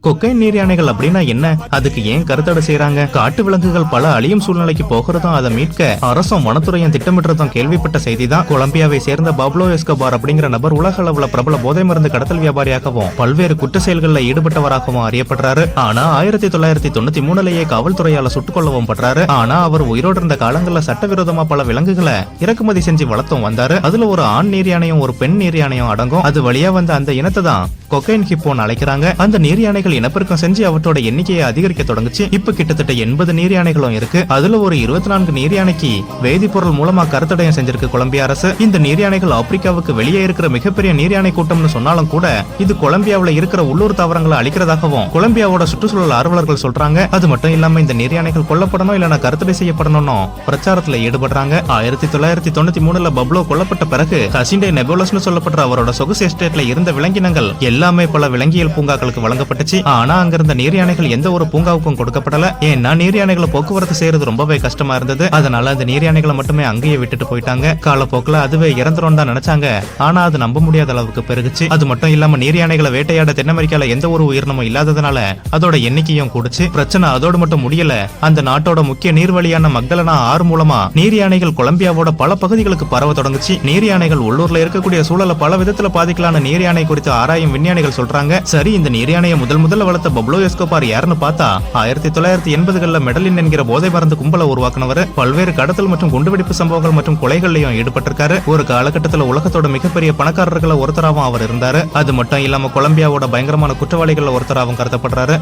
Cocaine நீர் யானைகள் அப்படின்னா என்ன? அதுக்கு ஏன் கருத்தடை செய்யறாங்க? காட்டு விலங்குகள் பல அழியும் சூழ்நிலைக்கு போகிறதும் அதை மீட்க அரசும் வனத்துறையும் திட்டமிடுறதும் கேள்விப்பட்ட செய்திதான். கொலம்பியாவை சேர்ந்த பப்ளோ எஸ்கோபார் அப்படிங்கிற நபர் உலக அளவுல பிரபல போதை மருந்து கடத்தல் வியாபாரியாகவும் பல்வேறு குற்ற செயல்களில் ஈடுபட்டவராகவும் அறியப்படுறாரு. ஆனா 1993 காவல்துறையால சுட்டுக் கொள்ளவும் படுறாரு. ஆனா அவர் உயிரோடு இருந்த காலங்கள்ல சட்டவிரோதமா பல விலங்குகளை இறக்குமதி செஞ்சு வளர்த்தும் வந்தாரு. அதுல ஒரு ஆண் நீர் யானையும் ஒரு பெண் நீர் யானையும் அடங்கும். அது வழியா வந்த அந்த இனத்தை தான் கொக்கைன் ஹிப்போன்னு அழைக்கிறாங்க. அந்த நீர் யானைகள் இனப்பெருக்கம் செஞ்சு அவற்றோட எண்ணிக்கையை அதிகரிக்க தொடங்குச்சு. இப்ப கிட்டத்தட்ட 80 நீர் யானைகளும் இருக்கு. அதுல ஒரு 24 நீர் யானைக்கு வேதிப்பொருள் மூலமா கருத்தடயம் செஞ்சிருக்கு கொலம்பியா அரசு. இந்த நீர் யானைகள் ஆப்பிரிக்காவுக்கு வெளியே இருக்கிற மிகப்பெரிய நீர் யானை கூட்டம்னு சொன்னாலும் கூட இது கொலம்பியாவுல இருக்கிற உள்ளூர் தாவரங்களை அழிக்கிறதாகவும் கொலம்பியாவோட சுற்றுச்சூழல் ஆர்வலர்கள் சொல்றாங்க. அது மட்டும் இல்லாம இந்த நீர் யானைகள் கொல்லப்படணும் இல்லனா கருத்தடை செய்யப்படணும் பிரச்சாரத்துல ஈடுபடுறாங்க. 1993 பப்ளோ கொல்லப்பட்ட பிறகு கசிண்டே நெபுலஸ்னு சொல்லப்படுற அவரோட சொகுசு எஸ்டேட்ல இருந்த விலங்கினங்கள் எல்லாமே பல விலங்கியல் பூங்காக்களுக்கு வழங்கப்பட்டுச்சு. ஆனா அங்க இருந்த நீர் யானைகள் எந்த ஒரு பூங்காவுக்கும் கொடுக்கப்படல. ஏன்னா நீர் யானைகளை போக்குவரத்து செய்யறது ரொம்பவே கஷ்டமா இருந்தது. அதனால அந்த நீர் யானைகளை மட்டுமே அங்கேயே விட்டுட்டு போயிட்டாங்க. காலப்போக்கில் அதுவே இறந்துரும் தான் நினைச்சாங்க. ஆனா அது நம்ப முடியாத அளவுக்கு பெருகுச்சு. அது மட்டும் இல்லாம நீர் யானைகளை வேட்டையாட தென் அமெரிக்கால எந்த ஒரு உயிரினமும் இல்லாததுனால அதோட எண்ணிக்கையும் கூடுச்சு. பிரச்சனை அதோடு மட்டும் முடியல. அந்த நாட்டோட முக்கிய நீர்வழியான மக்டலனா ஆறு மூலமா நீர் யானைகள் கொலம்பியாவோட பல பகுதிகளுக்கு பரவ தொடங்குச்சு. நீர் யானைகள் உள்ளூர்ல இருக்கக்கூடிய சூழலை பல விதத்துல பாதிக்கலான நீர் யானை குறித்து ஆராயும் விஞ்ஞானிகள் சொல்றாங்க. சரி, இந்த நீர் யானையை முதல்ல வளர்த்த பப்ளோ எஸ்கோபார் யாருன்னு பார்த்தா 1980களில் மெடலின் என்கிற போதை மருந்து கும்பலை உருவாக்குனவர். பல்வேறு கடத்தல் மற்றும் குண்டுவெடிப்பு சம்பவங்கள் மற்றும் கொலைகள்லயும் ஈடுபட்டிருக்காரு. ஒரு காலகட்டத்தில் உலகத்தோட மிகப்பெரிய பணக்காரர்களை ஒருத்தராகவும் அவர் இருந்தாரு. அது மட்டும் இல்லாம கொலம்பியாவோட பயங்கரமான குற்றவாளிகள் ஒருத்தராகவும் கருதப்படுறாரு.